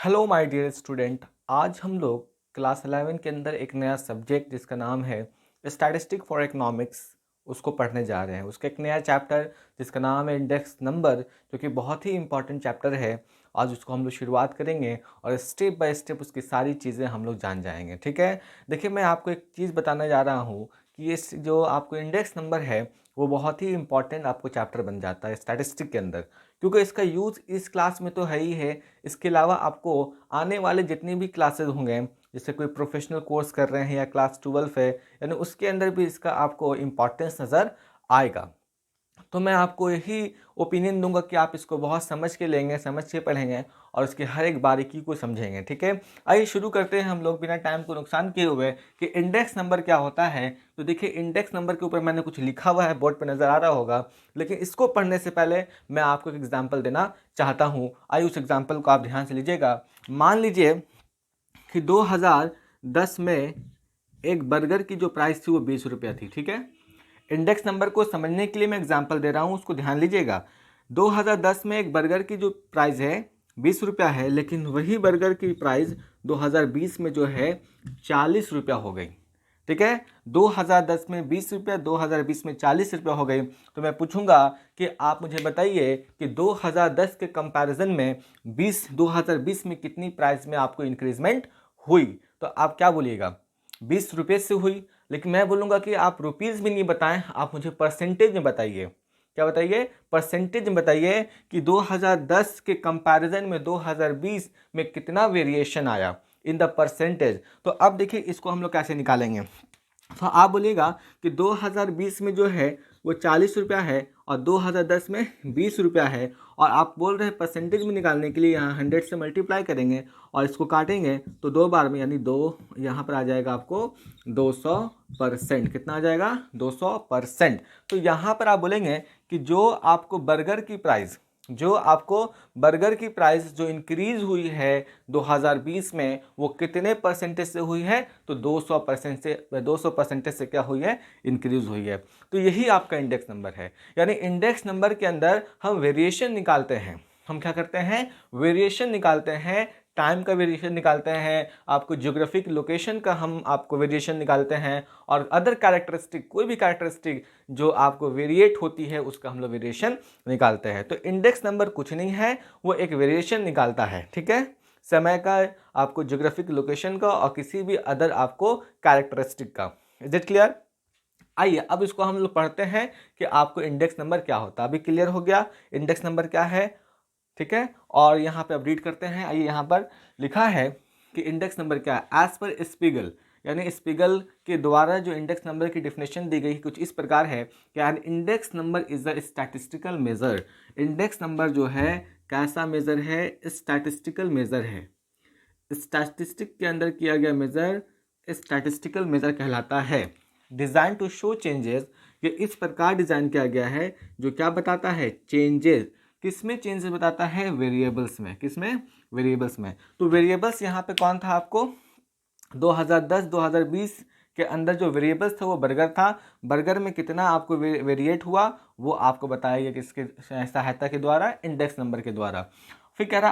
Hello my dear student. आज हम लोग क्लास 11 के अंदर एक नया सब्जेक्ट जिसका नाम है स्टैटिस्टिक फॉर इकोनॉमिक्स उसको पढ़ने जा रहे हैं। उसका एक नया चैप्टर जिसका नाम है इंडेक्स नंबर, जो कि बहुत ही इंपॉर्टेंट चैप्टर है। आज उसको हम लोग शुरुआत करेंगे और स्टेप बाय स्टेप उसकी सारी चीज़ें हम लोग जान जाएंगे। ठीक है, देखिए मैं आपको एक चीज़ बताने जा रहा हूँ कि ये जो आपको इंडेक्स नंबर है वो बहुत ही इंपॉर्टेंट आपको चैप्टर बन जाता है स्टैटिस्टिक के अंदर, क्योंकि इसका यूज़ इस क्लास में तो है ही है। इसके अलावा आपको आने वाले जितनी भी क्लासेस होंगे, जैसे कोई प्रोफेशनल कोर्स कर रहे हैं या क्लास 12 है, यानी उसके अंदर भी इसका आपको इम्पॉर्टेंस नज़र आएगा। तो मैं आपको यही ओपिनियन दूंगा कि आप इसको बहुत समझ के लेंगे, समझ के पढ़ेंगे और इसकी हर एक बारीकी को समझेंगे। ठीक है, आइए शुरू करते हैं हम लोग बिना टाइम को नुकसान किए हुए कि इंडेक्स नंबर क्या होता है। तो देखिए, इंडेक्स नंबर के ऊपर मैंने कुछ लिखा हुआ है, बोर्ड पर नज़र आ रहा होगा, लेकिन इसको पढ़ने से पहले मैं आपको एक एग्जाम्पल देना चाहता हूँ। आइए उस एग्जाम्पल को आप ध्यान से लीजिएगा। मान लीजिए कि 2010 में एक बर्गर की जो प्राइस थी वो 20 रुपया थी। ठीक है, इंडेक्स नंबर को समझने के लिए मैं एग्जांपल दे रहा हूँ, उसको ध्यान लीजिएगा। 2010 में एक बर्गर की जो प्राइस है 20 रुपया है, लेकिन वही बर्गर की प्राइस 2020 में जो है 40 रुपया हो गई। ठीक है, 2010 में 20 रुपया, 2020 में 40 रुपया हो गई। तो मैं पूछूंगा कि आप मुझे बताइए कि 2010 के कंपैरिजन में 2020 में कितनी प्राइस में आपको इंक्रीजमेंट हुई। तो आप क्या बोलिएगा? 20 रुपये से हुई। लेकिन मैं बोलूँगा कि आप रुपीज़ भी नहीं बताएं, आप मुझे परसेंटेज में बताइए। क्या बताइए? परसेंटेज में बताइए कि 2010 के कंपैरिजन में 2020 में कितना वेरिएशन आया इन द परसेंटेज। तो अब देखिए इसको हम लोग कैसे निकालेंगे। तो आप बोलिएगा कि 2020 में जो है वो 40 रुपया है और 2010 में 20 रुपया है, और आप बोल रहे हैं परसेंटेज में निकालने के लिए यहाँ 100 से मल्टीप्लाई करेंगे और इसको काटेंगे तो दो बार में, यानी दो यहाँ पर आ जाएगा आपको 200%। कितना आ जाएगा? 200%। तो यहाँ पर आप बोलेंगे कि जो आपको बर्गर की प्राइस जो इंक्रीज हुई है 2020 में वो कितने परसेंटेज से हुई है? तो 200% से क्या हुई है? इंक्रीज हुई है। तो यही आपका इंडेक्स नंबर है। यानी इंडेक्स नंबर के अंदर हम वेरिएशन निकालते हैं। हम क्या करते हैं? वेरिएशन निकालते हैं, टाइम का वेरिएशन निकालते हैं, आपको ज्योग्राफिक लोकेशन का हम आपको वेरिएशन निकालते हैं, और अदर कैरेक्टरिस्टिक, कोई भी कैरेक्टरिस्टिक जो आपको वेरिएट होती है उसका हम लोग वेरिएशन निकालते हैं। तो इंडेक्स नंबर कुछ नहीं है, वो एक वेरिएशन निकालता है। ठीक है, समय का, आपको ज्योग्राफिक लोकेशन का और किसी भी अदर आपको कैरेक्टरिस्टिक का। Is it clear? आइए अब इसको हम लोग पढ़ते हैं कि आपको इंडेक्स नंबर क्या होता है। अभी क्लियर हो गया इंडेक्स नंबर क्या है? ठीक है, और यहाँ पे अब रीड करते हैं। आइए, यहाँ पर लिखा है कि इंडेक्स नंबर क्या है। एज पर स्पीगल, यानी स्पीगल के द्वारा जो इंडेक्स नंबर की डिफिनेशन दी गई कुछ इस प्रकार है कि an index number is a statistical measure. Index number जो है कैसा मेजर है? स्टैटिस्टिकल मेजर है। स्टैटिस्टिक के अंदर किया गया मेजर स्टैटिस्टिकल मेजर कहलाता है। डिज़ाइन टू शो चेंजेस, ये इस प्रकार डिज़ाइन किया गया है जो क्या बताता है? चेंजेस। किसमें चेंजेस बताता है? वेरिएबल्स में। किसमें? वेरिएबल्स में। तो वेरिएबल्स यहाँ पे कौन था? आपको 2010-2020 के अंदर जो वेरिएबल्स था वो बर्गर था। बर्गर में कितना आपको वेरिएट हुआ वो आपको बताया गया किसके सहायता के द्वारा? इंडेक्स नंबर के द्वारा। फिर कह रहा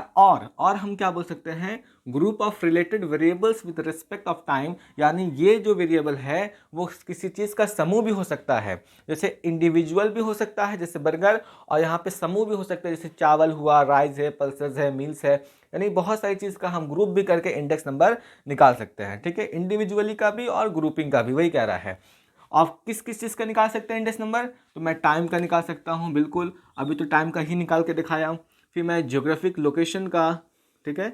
और हम क्या बोल सकते हैं? Group of related variables with respect of time, यानी ये जो वेरिएबल है वो किसी चीज़ का समूह भी हो सकता है। जैसे इंडिविजुअल भी हो सकता है जैसे बर्गर, और यहाँ पे समूह भी हो सकता है जैसे चावल हुआ, राइस है, पल्सेस है, मील्स है। यानी बहुत सारी चीज़ का हम ग्रुप भी करके इंडेक्स नंबर निकाल सकते हैं। ठीक है, इंडिविजुअली का भी और ग्रुपिंग का भी, वही कह रहा है। आप किस किस चीज़ का निकाल सकते हैं इंडेक्स नंबर? तो मैं टाइम का निकाल सकता हूँ, बिल्कुल, अभी तो टाइम का ही निकाल के दिखाया हूँ। फिर मैं ज्योग्राफिक लोकेशन का, ठीक है,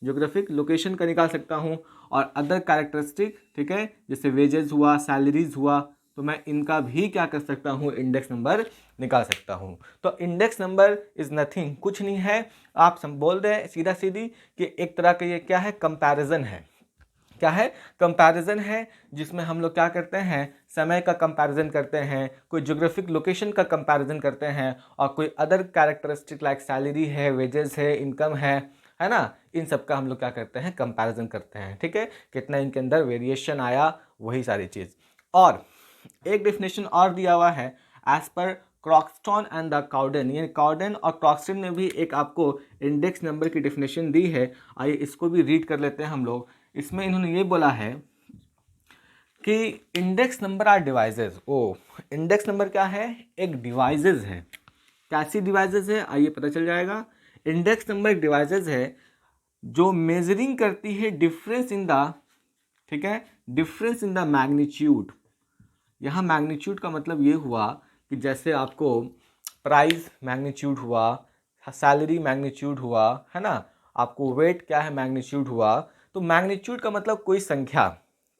ज्योग्राफिक लोकेशन का निकाल सकता हूँ, और अदर कैरेक्टरिस्टिक, ठीक है, जैसे वेजेस हुआ, सैलरीज हुआ, तो मैं इनका भी क्या कर सकता हूँ? इंडेक्स नंबर निकाल सकता हूँ। तो इंडेक्स नंबर इज नथिंग, कुछ नहीं है। आप बोल रहे हैं सीधा सीधी कि एक तरह का ये क्या है? कंपैरिजन है। क्या है? कंपैरिजन है, जिसमें हम लोग क्या करते हैं? समय का कंपैरिजन करते हैं, कोई ज्योग्राफिक लोकेशन का कंपैरिजन करते हैं, और कोई अदर कैरेक्टरिस्टिक लाइक सैलरी है, वेजेस है, इनकम है ना, इन सब का हम लोग क्या करते हैं? कंपैरिजन करते हैं। ठीक है, कितना इनके अंदर वेरिएशन आया, वही सारी चीज़। और एक डेफिनेशन और दिया हुआ है, एज पर क्रॉक्सटन एंड द काउडेन, ये काउडेन और क्रॉक्सटन ने भी एक आपको इंडेक्स नंबर की डेफिनेशन दी है। आइए इसको भी रीड कर लेते हैं हम लोग। इसमें इन्होंने ये बोला है कि index numbers are devices. Index number क्या है? एक डिवाइसेस है। कैसी डिवाइसेस है आइए पता चल जाएगा। इंडेक्स नंबर एक डिवाइसेस है जो मेजरिंग करती है डिफरेंस इन द, ठीक है, डिफरेंस इन द मैग्नीट्यूड। यहाँ मैग्नीट्यूड का मतलब ये हुआ कि जैसे आपको प्राइस मैग्नीट्यूड हुआ, सैलरी मैग्नीट्यूड हुआ, है ना, आपको वेट क्या है मैग्नीट्यूड हुआ। तो मैग्नीट्यूड का मतलब कोई संख्या,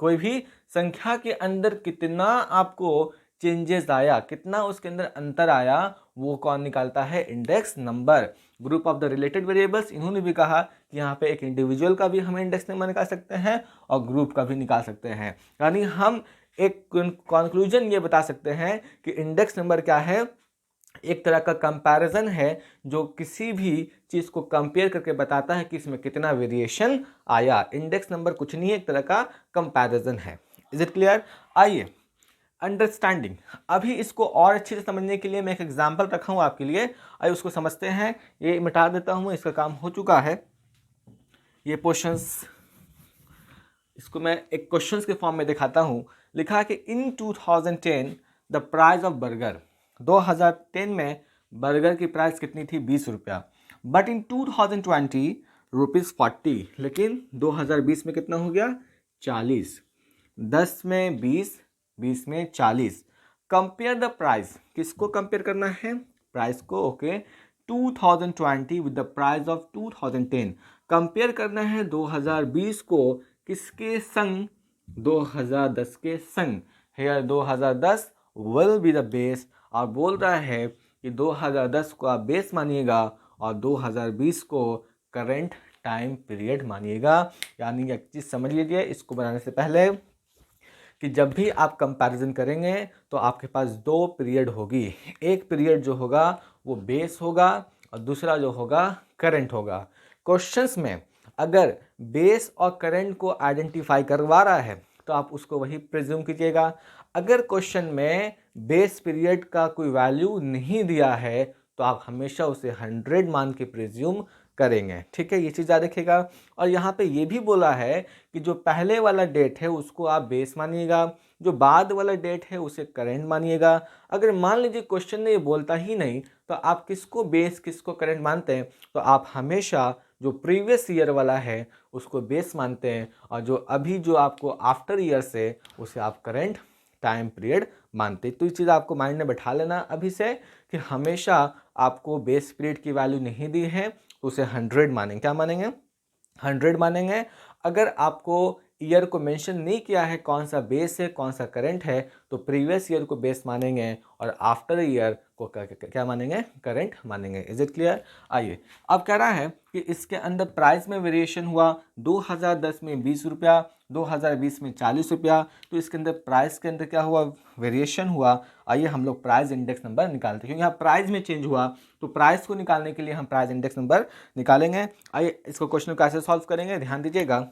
कोई भी संख्या के अंदर कितना आपको चेंजेस आया, कितना उसके अंदर अंतर आया, वो कौन निकालता है? Index number. Group of the related variables, इन्होंने भी कहा कि यहाँ पे एक इंडिविजुअल का भी हम इंडेक्स नंबर निकाल सकते हैं और ग्रुप का भी निकाल सकते हैं। यानी हम एक कंक्लूजन ये बता सकते हैं कि इंडेक्स नंबर क्या है? एक तरह का कंपैरिजन है जो किसी भी चीज़ को कंपेयर करके बताता है कि इसमें कितना वेरिएशन आया। इंडेक्स नंबर कुछ नहीं है, एक तरह का कंपैरिजन है। Is it clear? आइए अंडरस्टैंडिंग, अभी इसको और अच्छे से समझने के लिए मैं एक एग्जांपल रखा हूँ आपके लिए। आइए उसको समझते हैं। ये मिटा देता हूँ, इसका काम हो चुका है। ये क्वेश्चंस, इसको मैं एक क्वेश्चंस के फॉर्म में दिखाता हूँ। लिखा है कि इन 2010 द प्राइस ऑफ बर्गर, 2010 में बर्गर की प्राइस कितनी थी? 20 रुपया। बट इन 2020 ₹40, लेकिन 2020 में कितना हो गया? 40। 10 में 20, 20 में 40। कंपेयर द प्राइस, किसको कंपेयर करना है? प्राइस को, okay. 2020 with the price of 2010, compare करना है 2020 को किसके संग? 2010 के संग। Here 2010 will be the base, और बोल रहा है कि 2010 को आप बेस मानिएगा और 2020 को करंट टाइम पीरियड मानिएगा। यानी एक चीज़ समझ लीजिए इसको बनाने से पहले कि जब भी आप कंपैरिजन करेंगे तो आपके पास दो पीरियड होगी। एक पीरियड जो होगा वो बेस होगा और दूसरा जो होगा करंट होगा। क्वेश्चंस में अगर बेस और करंट को आइडेंटिफाई करवा रहा है तो आप उसको वही प्रिज्यूम कीजिएगा। अगर क्वेश्चन में बेस पीरियड का कोई वैल्यू नहीं दिया है तो आप हमेशा उसे 100 मान के प्रिज्यूम करेंगे। ठीक है, ये चीज़ याद रखिएगा। और यहाँ पे ये भी बोला है कि जो पहले वाला डेट है उसको आप बेस मानिएगा, जो बाद वाला डेट है उसे करंट मानिएगा। अगर मान लीजिए क्वेश्चन ने ये बोलता ही नहीं तो आप किसको बेस किसको करंट मानते हैं? तो आप हमेशा जो प्रीवियस ईयर वाला है उसको बेस मानते हैं और जो अभी जो आपको आफ्टर ईयर से उसे आप करंट टाइम पीरियड मानते हैं। तो ये चीज़ आपको माइंड में बैठा लेना अभी से कि हमेशा आपको बेस पीरियड की वैल्यू नहीं दी है तो उसे 100 मानेंगे। क्या मानेंगे? 100 मानेंगे। अगर आपको ईयर को मेंशन नहीं किया है कौन सा बेस है कौन सा करंट है तो प्रीवियस ईयर को बेस मानेंगे और आफ्टर ईयर को क्या मानेंगे? करंट मानेंगे। Is it clear? आइए अब कह रहा है कि इसके अंदर प्राइस में वेरिएशन हुआ, 2010 में 20 रुपया, 2020 में 40 रुपया। तो इसके अंदर प्राइस के अंदर क्या हुआ? वेरिएशन हुआ। आइए हम लोग प्राइस इंडेक्स नंबर निकालते हैं क्योंकि यहाँ प्राइस में चेंज हुआ तो प्राइस को निकालने के लिए हम प्राइस इंडेक्स नंबर निकालेंगे। आइए इसको क्वेश्चन को कैसे सॉल्व करेंगे ध्यान दीजिएगा।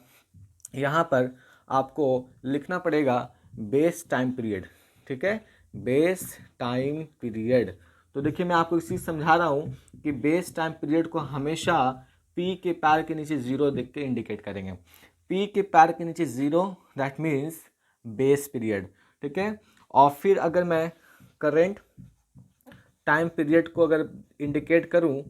यहाँ पर आपको लिखना पड़ेगा बेस टाइम पीरियड। ठीक है, बेस टाइम पीरियड। तो देखिए मैं आपको इस चीज़ समझा रहा हूँ कि बेस टाइम पीरियड को हमेशा पी के पैर के नीचे जीरो देख के इंडिकेट करेंगे। पी के पैर के नीचे zero that means base period. ठीक है, और फिर अगर मैं करेंट टाइम पीरियड को अगर इंडिकेट करूं,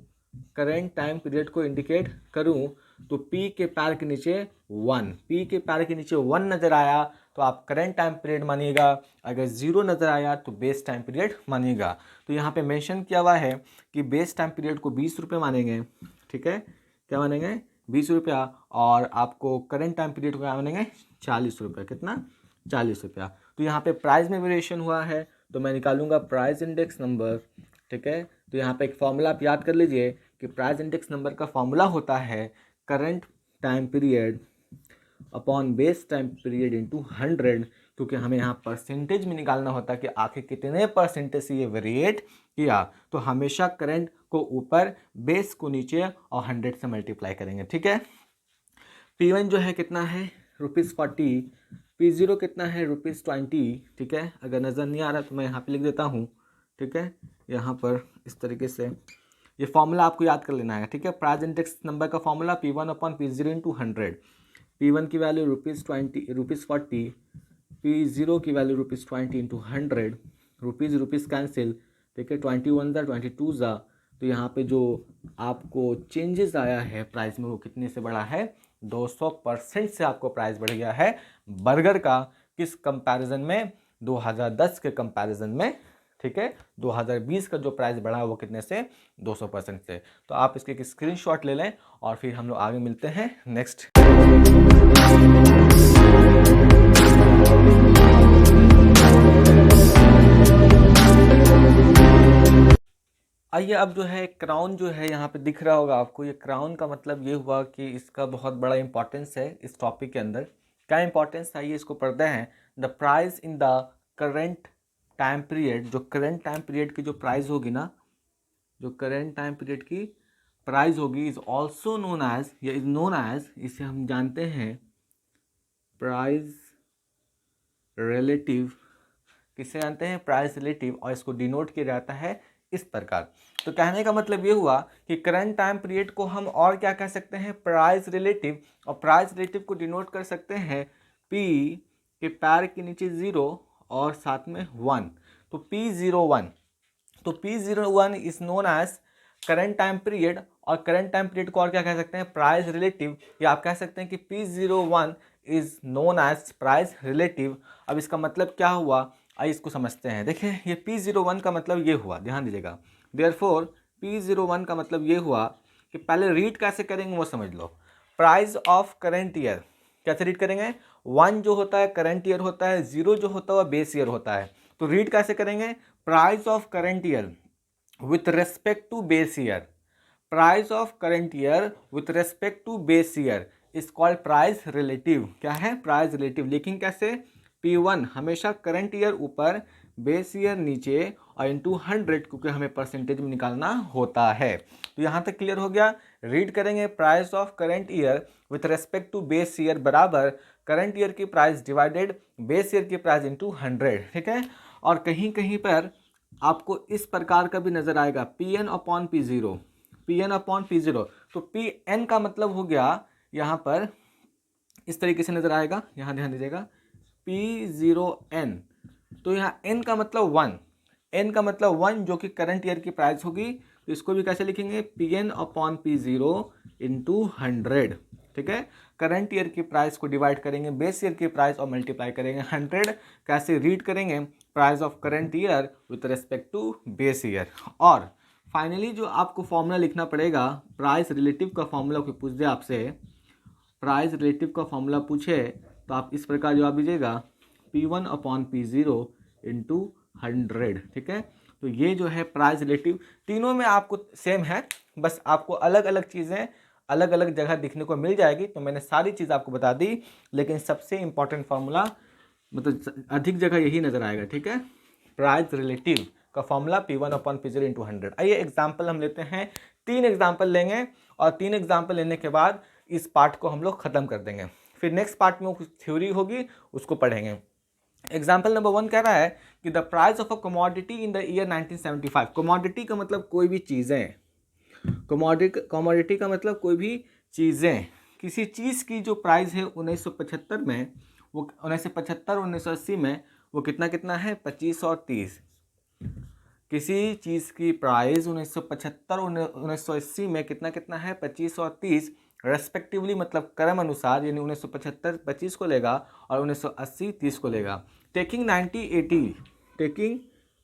करेंट टाइम पीरियड को इंडिकेट करूं तो P के पैर के नीचे 1, P के पैर के नीचे 1 नज़र आया तो आप करेंट टाइम पीरियड मानिएगा। अगर 0 नज़र आया तो बेस टाइम पीरियड मानिएगा। तो यहाँ पे मेंशन किया हुआ है कि बेस टाइम पीरियड को 20 रुपये मानेंगे। ठीक है, क्या मानेंगे? 20 रुपया। और आपको करेंट टाइम पीरियड को क्या मानेंगे? 40 रुपये। कितना? 40 रुपया। तो यहाँ पे प्राइस में वेरिएशन हुआ है तो मैं निकालूंगा प्राइस इंडेक्स नंबर। ठीक है, तो यहाँ पे एक फॉर्मूला आप याद कर लीजिए कि प्राइस इंडेक्स नंबर का फॉर्मूला होता है current time period upon base time period into 100, क्योंकि हमें यहाँ परसेंटेज में निकालना होता है कि आखिर कितने परसेंटेज से ये वेरिएट किया। तो हमेशा करंट को ऊपर, बेस को नीचे और 100 से मल्टीप्लाई करेंगे। ठीक है, P1 जो है कितना है? ₹40। P0 कितना है? ₹20। ठीक है, अगर नज़र नहीं आ रहा तो मैं यहाँ पे लिख देता हूँ। ठीक है, यहाँ पर इस तरीके से ये फॉर्मूला आपको याद कर लेना है, ठीक है। प्राइस इंडेक्स नंबर का फॉर्मूला P1/P0 इंटू 100। P1 की वैल्यू ₹40, P0 की वैल्यू ₹20 इंटू 100, रुपीज़ कैंसिल, ठीक है। 21 ज़ा 22 ज़ा, तो यहाँ पे जो आपको चेंजेस आया है प्राइस में वो कितने से बढ़ा है, 200% से आपको प्राइस बढ़ गया है बर्गर का। किस कंपैरिजन में, 2010 के कंपैरिजन में, ठीक है। 2020 का जो प्राइस बढ़ा है वो कितने से, 200% से। तो आप इसके एक स्क्रीनशॉट ले लें और फिर हम लोग आगे मिलते हैं नेक्स्ट। आइए अब जो है क्राउन जो है यहाँ पे दिख रहा होगा आपको। ये क्राउन का मतलब ये हुआ कि इसका बहुत बड़ा इंपॉर्टेंस है इस टॉपिक के अंदर। क्या इंपॉर्टेंस, आइए इसको पढ़ते हैं। The price in the current time period, जो करेंट टाइम पीरियड की जो प्राइस होगी ना, जो करेंट टाइम पीरियड की प्राइस होगी, इज ऑल्सो नोन एज, या इज नोन एज, इसे हम जानते हैं प्राइस रिलेटिव। किसे जानते हैं, प्राइस रिलेटिव, और इसको डिनोट किया जाता है इस प्रकार। तो कहने का मतलब ये हुआ कि करंट टाइम पीरियड को हम और क्या कह सकते हैं, प्राइस रिलेटिव, और प्राइस रिलेटिव को डिनोट कर सकते हैं पी के पैर के नीचे 0 और साथ में 1, तो P01, तो P01 is known as current time period, और करंट टाइम पीरियड को और क्या कह सकते हैं, प्राइस रिलेटिव, या आप कह सकते हैं कि P01 is known as price relative. अब इसका मतलब क्या हुआ, आइए इसको समझते हैं। देखिए ये P01 का मतलब ये हुआ, ध्यान दीजिएगा। देयरफॉर P01 का मतलब ये हुआ कि पहले रीड कैसे करेंगे वो समझ लो। प्राइस ऑफ करेंट ईयर कैसे रीड करेंगे, 1 जो होता है करंट ईयर होता है, 0 जो होता है वह बेस ईयर होता है। तो रीड कैसे करेंगे, price of current year with respect to base year, price of current year with respect to base year is called price relative. क्या है, प्राइस रिलेटिव। लेकिन कैसे, P1 हमेशा करंट ईयर ऊपर, बेस ईयर नीचे, और इंटू 100, क्योंकि हमें परसेंटेज में निकालना होता है। तो यहाँ तक क्लियर हो गया। रीड करेंगे price of current year with respect to base year बराबर करंट ईयर की प्राइस डिवाइडेड बेस ईयर की प्राइस इंटू 100, ठीक है। और कहीं कहीं पर आपको इस प्रकार का भी नजर आएगा, Pn/P0, Pn/P0। तो Pn का मतलब हो गया यहाँ पर इस तरीके से नजर आएगा, यहाँ ध्यान दीजिएगा, P0n, तो यहाँ n का मतलब 1, n का मतलब 1 जो कि करंट ईयर की प्राइस होगी। तो इसको भी कैसे लिखेंगे, Pn/P0 इंटू 100, ठीक है। करंट ईयर की प्राइस को डिवाइड करेंगे बेस ईयर की प्राइस और मल्टीप्लाई करेंगे 100। कैसे रीड करेंगे, price of current year with respect to base year. और फाइनली जो आपको फॉर्मूला लिखना पड़ेगा, प्राइस रिलेटिव का फॉर्मूला कोई पूछ दे आपसे, प्राइस रिलेटिव का फॉर्मूला पूछे तो आप इस प्रकार जवाब दीजिएगा, P1/P0 इंटू 100, ठीक है। तो ये जो है प्राइस रिलेटिव, तीनों में आपको सेम है, बस आपको अलग अलग चीज़ें अलग अलग जगह दिखने को मिल जाएगी। तो मैंने सारी चीज़ आपको बता दी, लेकिन सबसे इंपॉर्टेंट फार्मूला मतलब अधिक जगह यही नज़र आएगा, ठीक है। प्राइस रिलेटिव का फॉर्मूला P1/P0 इंटू 100। आइए एग्जाम्पल हम लेते हैं, 3 एग्जाम्पल लेंगे, और 3 एग्जाम्पल लेने के बाद इस पार्ट को हम लोग ख़त्म कर देंगे। फिर नेक्स्ट पार्ट में कुछ थ्योरी होगी, उसको पढ़ेंगे। एग्जाम्पल नंबर 1 कह रहा है कि the price of a commodity in the year 1975। Commodity का मतलब कोई भी चीज़ें, कमोडिटी का मतलब कोई भी चीज़ें, किसी चीज़ की जो प्राइस है 1975 में, वो 1975 1980 में वो कितना कितना है, 25 और 30। किसी चीज़ की प्राइस 1975 1980 में कितना कितना है, 25 और 30 रेस्पेक्टिवली, मतलब क्रम अनुसार, यानी 1975 25 को लेगा और 1980 30 को लेगा। Taking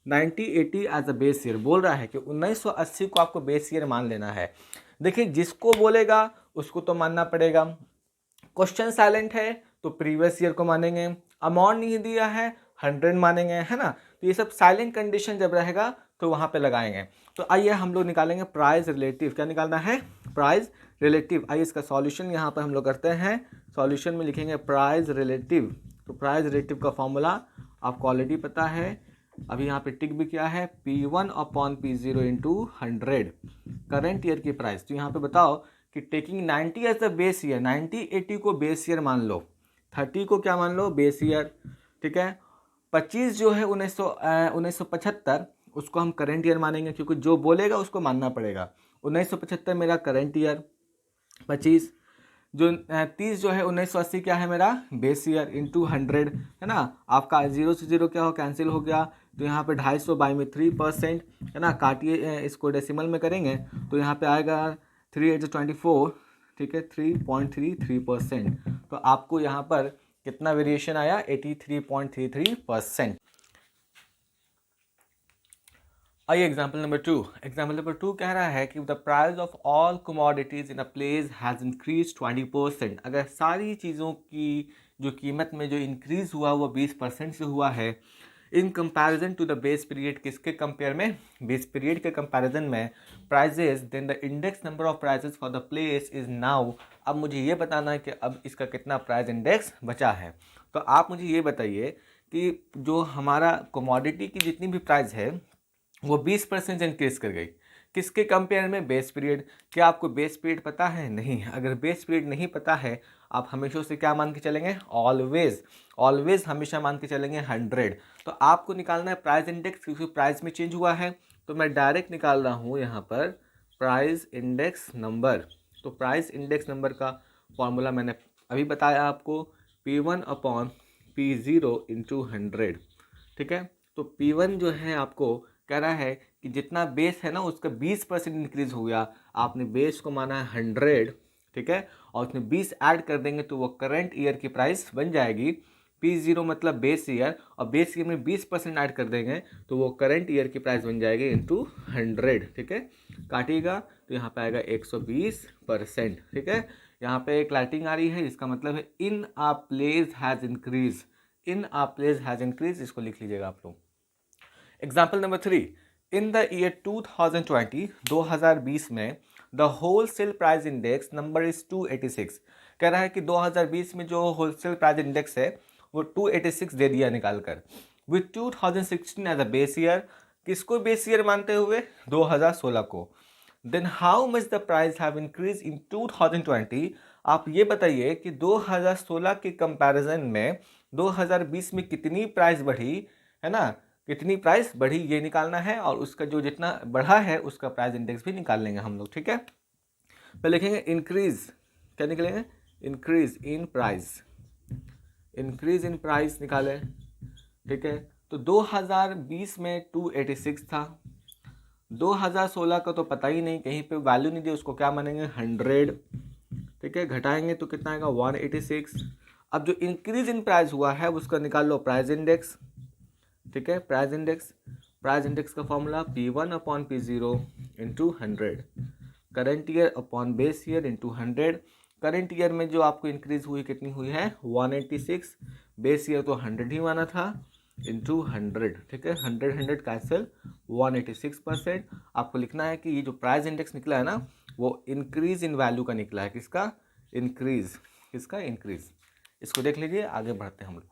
1980 as a base year, बोल रहा है कि 1980 को आपको बेस ईयर मान लेना है। देखिए जिसको बोलेगा उसको तो मानना पड़ेगा। क्वेश्चन साइलेंट है तो प्रीवियस ईयर को मानेंगे, अमाउंट नहीं दिया है 100 मानेंगे, है ना। तो ये सब साइलेंट कंडीशन जब रहेगा तो वहाँ पे लगाएंगे। तो आइए हम लोग निकालेंगे प्राइस रिलेटिव। क्या निकालना है, प्राइस रिलेटिव। आइए इसका सॉल्यूशन यहाँ पर हम लोग करते हैं। सॉल्यूशन में लिखेंगे प्राइस रिलेटिव। तो प्राइस रिलेटिव का फॉर्मूला आपको ऑलरेडी पता है, अभी यहाँ पे टिक भी किया है, P1/P0 इंटू 100 करेंट ईयर की प्राइस। तो यहाँ पे बताओ कि taking 90 as the base year, 90 80 को बेस ईयर मान लो, 30 को क्या मान लो, बेस ईयर, ठीक है। 25 जो है 1975 उसको हम करंट ईयर मानेंगे, क्योंकि जो बोलेगा उसको मानना पड़ेगा। 1975 मेरा करंट ईयर, 25 जो 30 जो है 1980 क्या है मेरा बेस ईयर इंटू 100, है ना। आपका 0 से 0 क्या हो कैंसिल हो गया, तो यहाँ पे 250 बाई में 3%, है ना। काटिए, इसको डेसिमल में करेंगे तो यहाँ पे आएगा 3 8 24, ठीक है, 3.33%। तो आपको यहाँ पर कितना वेरिएशन आया, 83.33%। आइए एग्जाम्पल नंबर 2। एग्जाम्पल नंबर 2 कह रहा है कि the price of all commodities in a place has increase 20%। अगर सारी चीज़ों की जो कीमत में जो इंक्रीज हुआ वो 20% से हुआ है in comparison to the base period, किसके कंपेयर में, बेस पीरियड के कंपैरिजन में, prices, then the index number of prices for the place is now. अब मुझे ये बताना है कि अब इसका कितना प्राइस इंडेक्स बचा है। तो आप मुझे ये बताइए कि जो हमारा कमोडिटी की जितनी भी प्राइस है वो 20% इंक्रीज कर गई, किसके कंपेयर में, बेस पीरियड। क्या आपको बेस पीरियड पता है, नहीं। अगर बेस पीरियड नहीं पता है आप हमेशा से क्या मान के चलेंगे, ऑलवेज, ऑलवेज हमेशा मान के चलेंगे 100। तो आपको निकालना है प्राइस इंडेक्स, क्योंकि प्राइस में चेंज हुआ है। तो मैं डायरेक्ट निकाल रहा हूँ यहाँ पर प्राइस इंडेक्स नंबर। तो प्राइस इंडेक्स नंबर का फॉर्मूला मैंने अभी बताया आपको, P1 अपॉन P0 इंटू 100, ठीक है। तो P1 जो है आपको कह रहा है कि जितना बेस है ना उसका 20% इंक्रीज हो गया, आपने बेस को माना है 100, ठीक है, और उसमें 20 ऐड कर देंगे तो वो करंट ईयर की प्राइस बन जाएगी। P0 मतलब बेस ईयर, और बेस ईयर में 20% ऐड कर देंगे तो वो करंट ईयर की प्राइस बन जाएगी इंटू 100, ठीक है। काटिएगा तो यहाँ पे आएगा 120%, ठीक है। यहाँ पे एक लाइटिंग आ रही है, इसका मतलब है in a place has increase, in a place has increase, इसको लिख लीजिएगा आप लोग। Example number 3, in the year 2020, 2020 में the wholesale price index number is 286। कह रहा है कि 2020 में जो होलसेल प्राइस इंडेक्स है वो 286 दे दिया निकाल कर, with 2016 as a base year, किसको बेस ईयर मानते हुए, 2016 को। Then how much the price have increase in 2020। आप ये बताइए कि 2016 के कंपैरिजन में 2020 में कितनी प्राइस बढ़ी, है ना, कितनी प्राइस बढ़ी ये निकालना है, और उसका जो जितना बढ़ा है उसका प्राइस इंडेक्स भी निकाल लेंगे हम लोग, ठीक है। पहले लिखेंगे इंक्रीज, क्या निकलेंगे, increase in price, increase in price निकालें, ठीक है। तो 2020 में 286 था, 2016 का तो पता ही नहीं, कहीं पे वैल्यू नहीं दी, उसको क्या मानेंगे 100, ठीक है। घटाएंगे तो कितना आएगा 186। अब जो इंक्रीज इन प्राइस हुआ है उसका निकाल लो प्राइस इंडेक्स, ठीक है। प्राइस इंडेक्स, प्राइस इंडेक्स का formula P1 upon P0 into 100, current year upon base year into 100। Current year में जो आपको इंक्रीज हुई कितनी हुई है 186, बेस ईयर तो 100 ही माना था, इंटू 100, ठीक है। 100 100 कैंसिल, 186%। आपको लिखना है कि ये जो प्राइस इंडेक्स निकला है ना वो इंक्रीज इन वैल्यू का निकला है, किसका, इंक्रीज, किसका, इंक्रीज। इसको देख लीजिए, आगे बढ़ते हैं हम लोग।